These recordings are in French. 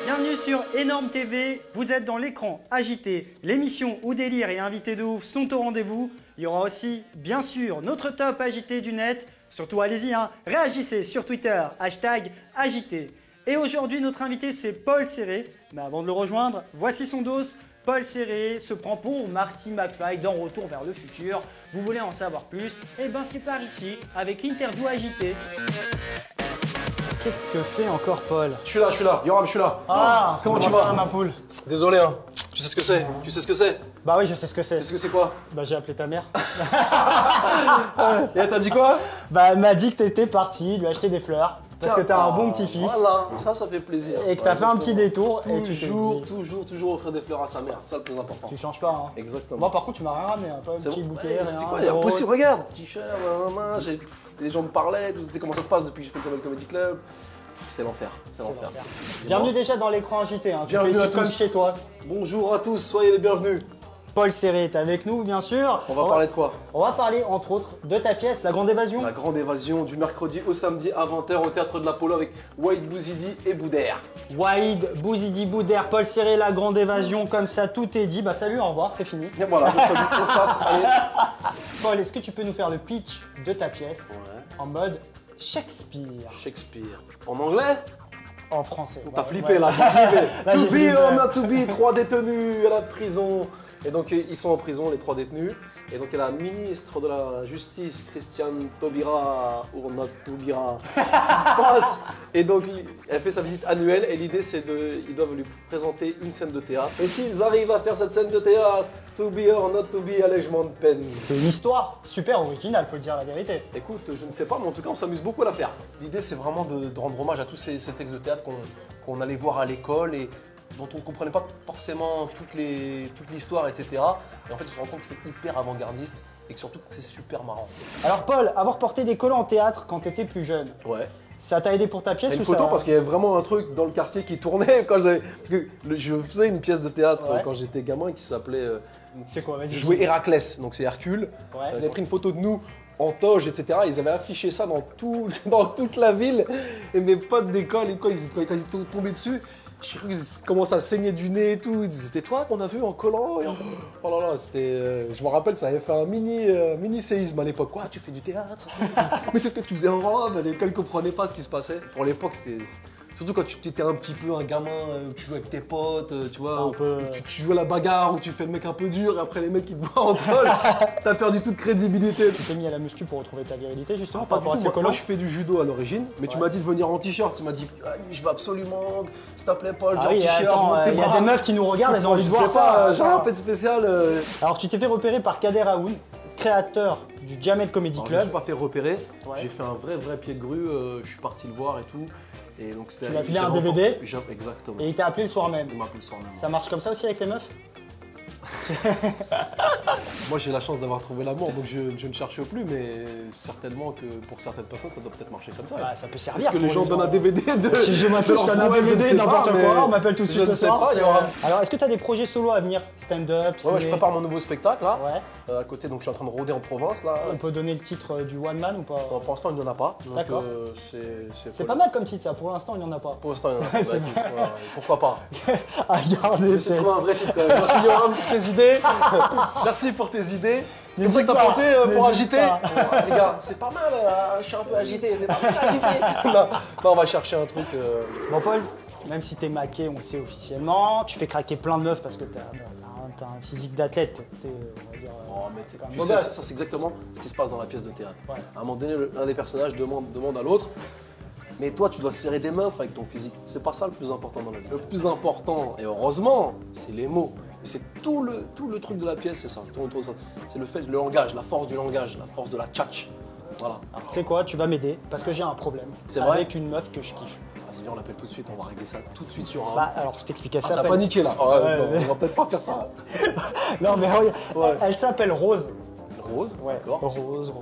Bienvenue sur Énorme TV, vous êtes dans l'écran agité, l'émission où délire et invités de ouf sont au rendez-vous. Il y aura aussi, bien sûr, notre top agité du net. Surtout allez-y, réagissez sur Twitter, #agité. Et aujourd'hui, notre invité c'est Paul Serré. Mais avant de le rejoindre, voici son dos. Paul Serré se prend pour Marty McFly dans Retour vers le futur. Vous voulez en savoir plus? Eh ben c'est par ici, avec l'interview agitée. Qu'est-ce que fait encore Paul? Je suis là, Yoram, je suis là. Ah, comment tu vas, ma poule? Désolé, tu sais ce que c'est? Tu sais ce que c'est? Bah oui, je sais ce que c'est. Qu'est-ce que c'est quoi? Bah j'ai appelé ta mère. Et elle t'a dit quoi? Bah elle m'a dit que t'étais parti lui acheter des fleurs. Parce que t'as un bon petit-fils. Voilà, ça fait plaisir. Et que t'as fait un petit détour. Et tu toujours offrir des fleurs à sa mère, c'est ça le plus important. Tu changes pas, Exactement. Moi par contre tu m'as rien ramené, toi, un petit bouquet, rien. C'est quoi, il y a possible, regarde, t-shirt, les gens me parlaient, tu sais comment ça se passe depuis que j'ai fait le Kamel Comedy Club. C'est l'enfer, c'est l'enfer. Bienvenue déjà dans l'écran agité, tu Bienvenue fais à ici comme tous. chez toi. Bonjour à tous, soyez les bienvenus. Paul Serré est avec nous, bien sûr. On va parler de quoi? On va parler, entre autres, de ta pièce, La Grande Évasion. La Grande Évasion, du mercredi au samedi à 20h au Théâtre de l'Apollo avec Wade Bouzidi et Boudère. Wade, Bouzidi, Boudère, Paul Serré, La Grande Évasion, comme ça, tout est dit. Bah salut, au revoir, c'est fini. Et voilà, donc salut, on se passe, allez. Paul, est-ce que tu peux nous faire le pitch de ta pièce Ouais. en mode Shakespeare? Shakespeare. En anglais? En français. T'as flippé là, t'as flippé. Là, To j'ai be flippé. or not to be, 3 détenus à la prison. Et donc ils sont en prison, les 3 détenus. Et donc il y a la ministre de la Justice, Christiane Taubira, or not Taubira, passe. Et donc elle fait sa visite annuelle et l'idée c'est ils doivent lui présenter une scène de théâtre. Et s'ils arrivent à faire cette scène de théâtre, to be or not to be, allègement de peine. C'est une histoire super originale, faut dire la vérité. Écoute, je ne sais pas, mais en tout cas on s'amuse beaucoup à la faire. L'idée c'est vraiment de rendre hommage à tous ces textes de théâtre qu'on allait voir à l'école et dont on ne comprenait pas forcément toute l'histoire, etc. Et en fait, on se rend compte que c'est hyper avant-gardiste et que surtout que c'est super marrant. Alors Paul, avoir porté des collants en théâtre quand t'étais plus jeune, Ouais. ça t'a aidé pour ta pièce Il y a une ou photo ça... parce qu'il y avait vraiment un truc dans le quartier qui tournait quand j'avais... Parce que je faisais une pièce de théâtre Ouais. quand j'étais gamin qui s'appelait... C'est quoi, vas-y. Je jouais Héraclès, donc c'est Hercule. Ouais. Ils avaient pris une photo de nous en toge, etc. Ils avaient affiché ça dans toute la ville. Et mes potes d'école, quand ils étaient tombés dessus, j'ai cru qu'ils commençaient à saigner du nez et tout. Ils disaient, c'était toi qu'on a vu en collant? Oh là là, c'était... je me rappelle, ça avait fait un mini séisme à l'époque. Quoi, tu fais du théâtre? Mais qu'est-ce que tu faisais en robe? À l'école, ils ne comprenaient pas ce qui se passait. Pour l'époque, c'était... Surtout quand tu étais un petit peu un gamin, tu jouais avec tes potes, tu vois, un peu... tu joues à la bagarre ou tu fais le mec un peu dur et après les mecs qui te voient en tôle, t'as perdu toute crédibilité. Tu t'es mis à la muscu pour retrouver ta virilité justement Pas par du rapport à tout, ces moi collants? je fais du judo à l'origine, mais tu Ouais. m'as dit de venir en t-shirt, tu m'as dit ah, je veux absolument, s'il te plaît Paul, Ah j'ai oui, un t-shirt, attends, monte tes il y a bras. des meufs qui nous regardent, elles ont envie de Je voir sais pas, ça. j'ai rien fait de spécial. Alors tu t'es fait repérer par Kader Aoun, créateur du Jamel Comedy Alors, je me Club. suis pas fait repérer, Ouais. j'ai fait un vrai pied de grue, je suis parti le voir et tout. Et donc, Tu l'as filé un DVD? Exactement. Et il t'a appelé le soir même. Il m'a appelé le soir même. Ça marche comme ça aussi avec les meufs? Moi j'ai la chance d'avoir trouvé l'amour donc je ne cherche plus, mais certainement que pour certaines personnes ça doit peut-être marcher comme ça. Bah, ça peut servir. Parce que les pour gens donnent un DVD de. Si je m'attends, je donne un Ouais, je ne DVD, sais n'importe pas, mais quoi, on m'appelle tout de suite je ne ce sais soir. pas, il y aura- Alors est-ce que tu as des projets solo à venir? Stand-up, Ouais, je ciné? prépare mon nouveau spectacle là, Ouais. à côté, donc je suis en train de rôder en province là. On peut donner le titre du One Man ou pas? Pour l'instant il n'y en a pas. Donc, D'accord. c'est C'est pas mal comme titre ça, pour l'instant il n'y en a pas. Pour l'instant il n'y en a pas. C'est Bah, écoute, voilà, pourquoi pas. À garder, Mais c'est trouvé un vrai titre quand même. Merci Yoram pour tes idées. Merci pour tes idées. C'est comme ça que t'as pensé pour n'hésite agiter pas. Les gars, c'est pas mal, je suis un peu agité, c'est pas mal agité. Non, on va chercher un truc. Bon Paul, même si t'es maqué, on le sait officiellement, tu fais craquer plein de meufs parce que t'as un physique d'athlète. T'es, on va dire, Oh, mais quand même tu beau sais, gosse. ça c'est exactement ce qui se passe dans la pièce de théâtre. Ouais. À un moment donné, l'un des personnages demande à l'autre, mais toi tu dois serrer des mains avec ton physique. C'est pas ça le plus important dans la vie. Le plus important, et heureusement, c'est les mots. Et c'est tout le truc de la pièce, c'est ça. C'est le langage, la force du langage, la force de la tchatch. Voilà. Alors, tu sais quoi, tu vas m'aider parce que j'ai un problème C'est vrai avec une meuf que je kiffe. Vas-y, viens, on l'appelle tout de suite, on va régler ça tout de suite sur un. Bah, alors je t'expliquais ça. T'as paniqué là. Oh, Ouais, non, mais- on va peut-être pas faire ça. Non mais regarde, Ouais. elle s'appelle Rose. Rose, Ouais, d'accord. Rose. Ouais,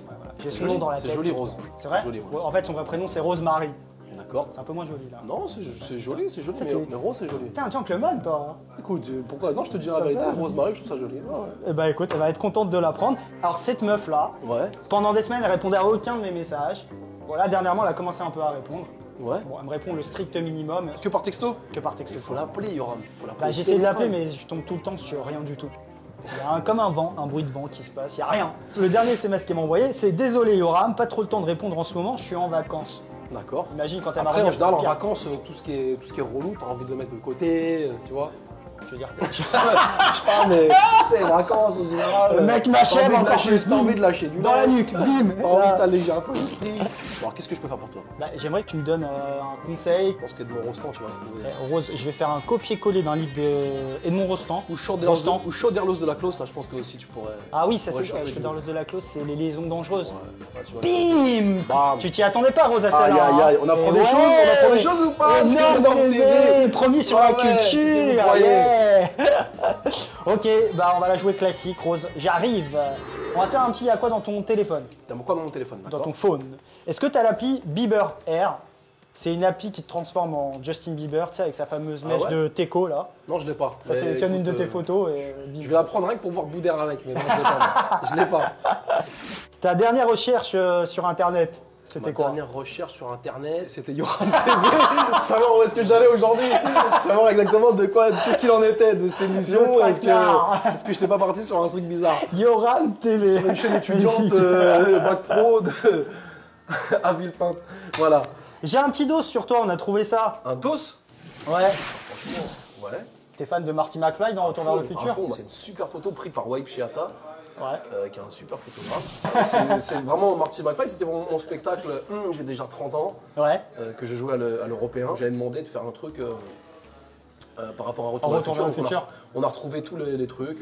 voilà. J'ai C'est son nom joli, dans la c'est tête. joli, Rose. C'est vrai C'est joli, ouais. Ouais, en fait, son vrai prénom c'est Rosemary. D'accord. C'est un peu moins joli là. Non, c'est joli, mais rose, c'est joli. T'es un gentleman toi. Écoute, pourquoi? Non, je te dis la vérité, rose marée, je trouve ça joli. Ouais. Eh bah écoute, elle va être contente de la prendre. Alors cette meuf là, Ouais. pendant des semaines, elle répondait à aucun de mes messages. Voilà, dernièrement, elle a commencé un peu à répondre. Ouais. Bon, elle me répond le strict minimum Que par texto? que par texto. Il faut l'appeler, Yoram. Bah, j'ai essayé de l'appeler, mais je tombe tout le temps sur rien du tout. Il y a comme un vent, un bruit de vent qui se passe, il n'y a rien. Le dernier SMS qu'elle m'a envoyé, c'est désolé Yoram, pas trop le temps de répondre en ce moment, je suis en vacances. D'accord. Imagine quand elle m'a Après, en remis, général, en pire. vacances, tout ce qui est relou, t'as envie de le mettre de côté, tu vois. Je veux dire, Je sais pas, mais tu sais, vacances en général. le mec m'achève encore plus, T'as envie de lâcher du dans la lait, nuque, bim. T'as envie Là. d'alléger un peu l'esprit. Bon, alors, qu'est-ce que je peux faire pour toi? Bah, j'aimerais que tu me donnes un conseil. Je pense qu'Edmond Rostand, tu vas trouver. Rose, je vais faire un copier-coller d'un livre d'Edmond Rostand. Ou Rostand. Chaud d'Erlos de la Close, là, je pense que aussi tu pourrais. Ah oui, ça Ouais, c'est je je fais dans l'os de la clause, c'est les liaisons dangereuses. Ouais, tu vois. Bim. Bam. Tu t'y attendais pas, Rose, à Aïe, celle-là. aïe, aïe, on apprend des choses, on apprend des choses ou pas? Parce que Énorme dans baiser, TV. promis sur Ouais, la ouais, c'est ce que vous culture. croyez. Yeah. Ok, bah on va la jouer classique, Rose. J'arrive. On va faire un petit à quoi dans ton téléphone, T'as quoi dans mon téléphone, dans d'accord? ton phone. Est-ce que tu as l'appli Bieber Air? C'est une appli qui te transforme en Justin Bieber, tu sais, avec sa fameuse mèche ouais de Teco là. Non, je l'ai pas. Ça Mais sélectionne une de écoute, tes photos et Je vais la prendre rien que pour voir Boudère avec, mais non, je l'ai pas. Je l'ai pas. Ta dernière recherche sur internet, Ma c'était quoi? dernière recherche sur internet, c'était Yoram TV. Savoir où est-ce que j'allais aujourd'hui. Savoir exactement de quoi, qu'est-ce qu'il en était de cette émission. Le Est-ce tracard. que je n'étais pas parti sur un truc bizarre? Yoram TV. Sur une chaîne étudiante, bac pro à Villepinte. Voilà. J'ai un petit dos sur toi, on a trouvé ça. Un dos? Ouais. Franchement, ouais. T'es fan de Marty McFly dans Retour vers le futur? C'est une super photo prise par Wipe Chiata. Ouais. Qui est un super photographe. C'est vraiment Marty McFly, c'était mon spectacle, j'ai déjà 30 ans, Ouais. que je jouais à l'Européen. J'avais demandé de faire un truc par rapport à Retour En vers Retour vers le Donc, futur. on a retrouvé tous les trucs,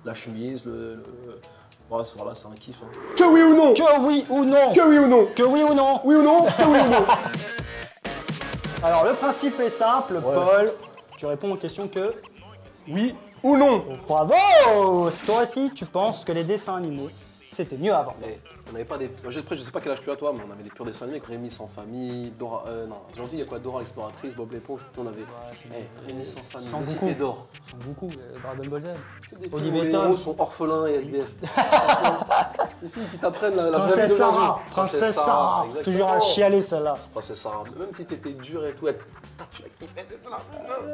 la chemise, voilà, c'est un kiff. Hein. Que oui ou non? Que oui ou non? Que oui ou non? Que oui ou non? Oui ou non? Que oui ou non? Alors le principe est simple, Paul. Tu réponds aux questions que Oui ou non? bravo. Toi aussi, tu penses que les dessins animés, c'était mieux avant. Eh, on n'avait pas des. Après, je sais pas quel âge tu as toi, mais on avait des purs dessins animés avec Rémi sans famille, Dora. Non, aujourd'hui il y a quoi? Dora l'exploratrice, Bob l'éponge. On avait. Rémi sans famille, Sans la beaucoup. Cité d'or. Beaucoup, Dragon Ball Z. Des films Olivier où les Tom. héros sont orphelins et SDF. Des filles qui t'apprennent la vraie vie Princesse d'aujourd'hui. Sarah, Princesse Sarah. exactement. Toujours à chialer celle-là. Princesse Sarah. Même si t'étais dur et tout, tu l'as kiffé.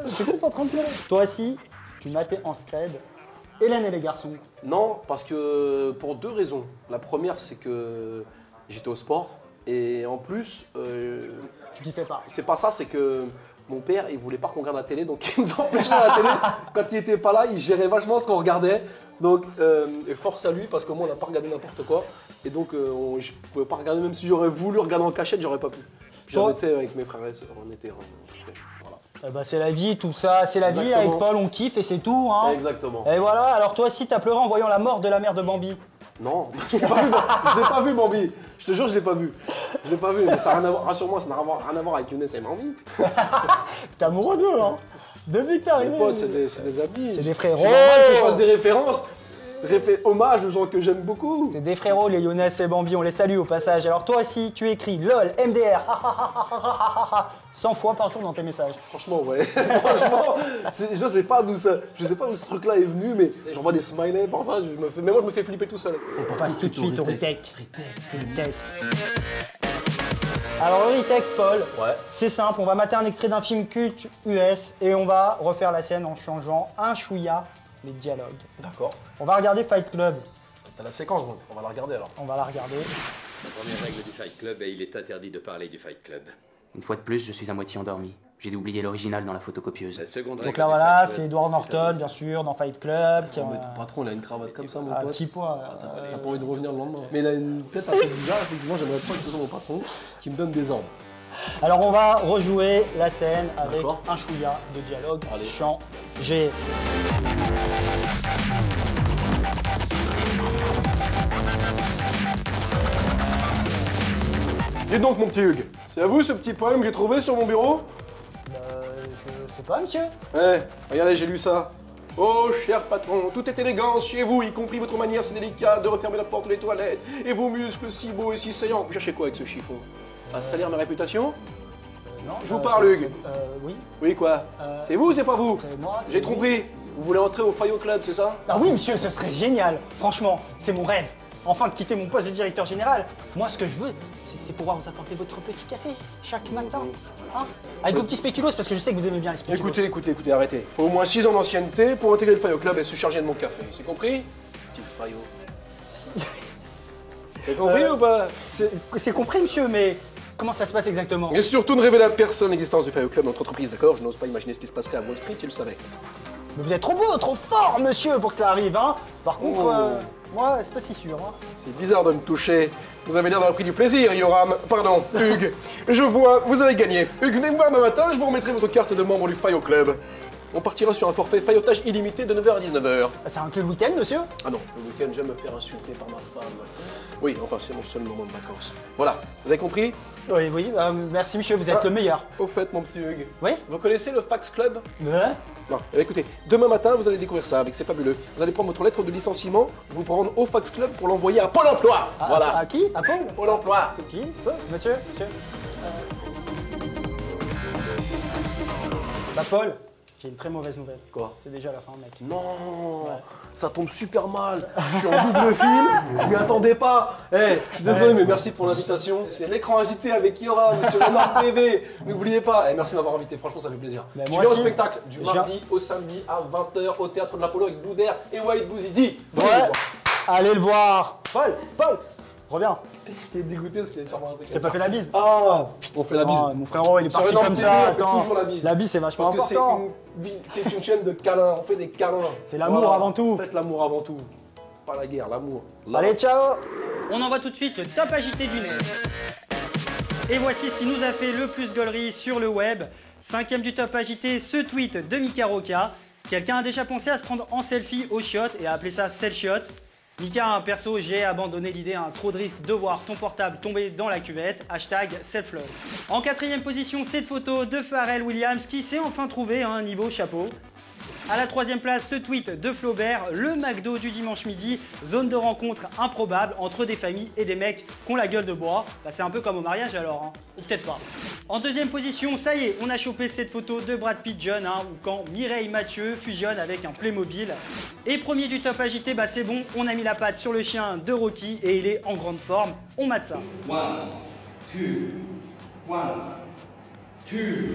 C'est tout en train de pleurer. Toi aussi, tu matais en scred Hélène et les garçons. Non, parce que pour deux raisons. La première, c'est que j'étais au sport. Et en plus, Tu kiffais pas. c'est pas ça, c'est que mon père, il voulait pas qu'on regarde la télé, donc il nous empêchait la télé. Quand il était pas là, il gérait vachement ce qu'on regardait. Donc, et force à lui, parce que moi, on n'a pas regardé n'importe quoi. Et donc, je pouvais pas regarder, même si j'aurais voulu regarder en cachette, j'aurais pas pu. Puis Toi j'avais, tu sais, avec mes frères et sœurs, on était voilà. Eh ben, c'est la vie, tout ça, c'est la vie. Exactement. Avec Paul, on kiffe et c'est tout. Hein. Exactement. Et voilà, alors toi aussi, t'as pleuré en voyant la mort de la mère de Bambi. Non, je l'ai pas vu, je l'ai pas vu, Bambi. Je te jure, je l'ai pas vu. Je l'ai pas vu, mais ça n'a rien à voir, rassure-moi, ça n'a rien à voir avec Younes et Bambi. T'es amoureux d'eux, hein. Depuis que t'es Mes arrivé. potes, c'est des amis. C'est des frérots. C'est normal que je fasse des références. Hommage aux gens que j'aime beaucoup. C'est des frérots, les Younes et Bambi, on les salue au passage. Alors toi aussi, tu écris LOL, MDR, 100 fois par jour dans tes messages. Franchement, ouais. Franchement, je sais pas d'où ce truc-là est venu, mais j'envoie des smileys parfois. Mais moi, je me fais flipper tout seul. On passe tout de suite au retake. Retest. Alors le retake, Paul, Ouais. c'est simple, on va mater un extrait d'un film culte US et on va refaire la scène en changeant un chouïa les dialogues. D'accord. On va regarder Fight Club, T'as la séquence, donc on va la regarder alors. on va la regarder. La première règle du Fight Club est il est interdit de parler du Fight Club. Une fois de plus, je suis à moitié endormi. J'ai dû oublier l'original dans la photocopieuse. La seconde Donc règle là du voilà, Fight Club, c'est Edward c'est Norton, permis. bien sûr, dans Fight Club. Qui a Mais ton patron, il a une cravate comme ça, mon un pote. petit poids. T'as pas envie de revenir le lendemain. Mais il a une tête un peu bizarre, effectivement, j'aimerais pas que ce soit mon patron qui me donne des ordres. Alors on va rejouer la scène avec D'accord. un chouïa de dialogue Allez. changé. Et donc, mon petit Hugues, c'est à vous ce petit poème que j'ai trouvé sur mon bureau? Je sais pas, monsieur. Eh, regardez, j'ai lu ça. Oh, cher patron, toute est élégance chez vous, y compris votre manière si délicate de refermer la porte des toilettes, et vos muscles si beaux et si saillants. Vous cherchez quoi avec ce chiffon? À salir ma réputation? Non, Je vous parle, Hugues. Oui. Oui, quoi c'est vous ou c'est pas vous C'est moi. J'ai compris. Vous voulez entrer au Fayot Club, c'est ça? Ah oui, monsieur, ce serait génial. Franchement, c'est mon rêve. Enfin, de quitter mon poste de directeur général. Moi, ce que je veux, c'est pouvoir vous apporter votre petit café chaque matin. Hein, avec vos petits spéculoos, parce que je sais que vous aimez bien les spéculoos. Écoutez, arrêtez. Il faut au moins 6 ans d'ancienneté pour intégrer le Fayot Club et se charger de mon café. C'est compris? Petit Fayot. C'est compris ou pas? C'est compris, monsieur, mais comment ça se passe exactement? Et surtout ne révélez à personne l'existence du Fayot Club dans notre entreprise, d'accord? Je n'ose pas imaginer ce qui se passerait à Wall Street, il le savait. Mais vous êtes trop beau, trop fort, monsieur, pour que ça arrive, hein. Par contre, moi, c'est pas si sûr, hein. C'est bizarre de me toucher. Vous avez l'air d'avoir pris du plaisir, Yoram. Pardon, Hugues. Je vois, vous avez gagné. Hugues, venez me voir demain matin, je vous remettrai votre carte de membre du Fayot Club. On partira sur un forfait faillotage illimité de 9h à 19h. C'est un club week-end, monsieur? Ah non, le week-end, j'aime me faire insulter par ma femme. Oui, enfin, c'est mon seul moment de vacances. Voilà, vous avez compris? Oui, merci, monsieur, vous êtes le meilleur. Au fait, mon petit Hugues. Oui? Vous connaissez le Fax Club? Ouais? Non, écoutez, demain matin, vous allez découvrir ça, avec c'est fabuleux. Vous allez prendre votre lettre de licenciement, vous prendre au Fax Club pour l'envoyer à Pôle emploi. Voilà. À qui? À Paul? Pôle emploi. Qui? Monsieur? Bah, Paul, j'ai une très mauvaise nouvelle. Quoi? C'est déjà la fin, mec. Non, ça tombe super mal. Je suis en double film, je m'y attendais pas. Je suis désolé, mais merci pour l'invitation. C'est l'écran agité avec Yora, monsieur Renard TV. N'oubliez pas. Merci de m'avoir invité, franchement, ça fait plaisir. Mais Je moi viens au aussi. spectacle du mardi au samedi à 20h au théâtre de l'Apollo avec Boudère et Walid Bouzidi. Ouais, allez le voir. Paul, reviens. T'es dégoûté parce qu'il est sûrement un truc. Je t'ai pas fait la bise. Ah, on fait la bise. Oh, mon frérot, il est Sur parti Renard comme TV, ça. on fait Attends. toujours la bise. La bise, c'est vachement Parce que c'est important. c'est une chaîne de câlins, on fait des câlins. C'est l'amour avant tout. Faites l'amour avant tout. Pas la guerre, l'amour. Allez, ciao. On envoie tout de suite le top agité du net. Et voici ce qui nous a fait le plus gaulerie sur le web. 5e du top agité, ce tweet de Mika Roca. Quelqu'un a déjà pensé à se prendre en selfie au shot et a appelé ça self-shot. Mika, perso, j'ai abandonné l'idée, trop de risque de voir ton portable tomber dans la cuvette. Hashtag self-love. En 4e position, cette photo de Pharrell Williams qui s'est enfin trouvé un niveau chapeau. À la 3e place, ce tweet de Flaubert, le McDo du dimanche midi, zone de rencontre improbable entre des familles et des mecs qui ont la gueule de bois. Bah, c'est un peu comme au mariage alors, ou peut-être pas. En 2e position, ça y est, on a chopé cette photo de Brad Pitt jeune, où quand Mireille Mathieu fusionne avec un Playmobil. Et premier du top agité, bah c'est bon, on a mis la patte sur le chien de Rocky et il est en grande forme. On mate ça. 1, 2.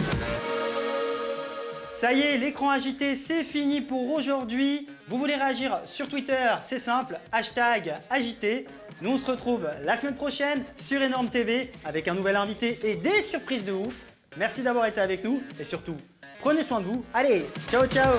Ça y est, l'écran agité, c'est fini pour aujourd'hui. Vous voulez réagir sur Twitter, c'est simple, hashtag agité. Nous, on se retrouve la semaine prochaine sur Énorme TV avec un nouvel invité et des surprises de ouf. Merci d'avoir été avec nous et surtout, prenez soin de vous. Allez, ciao, ciao!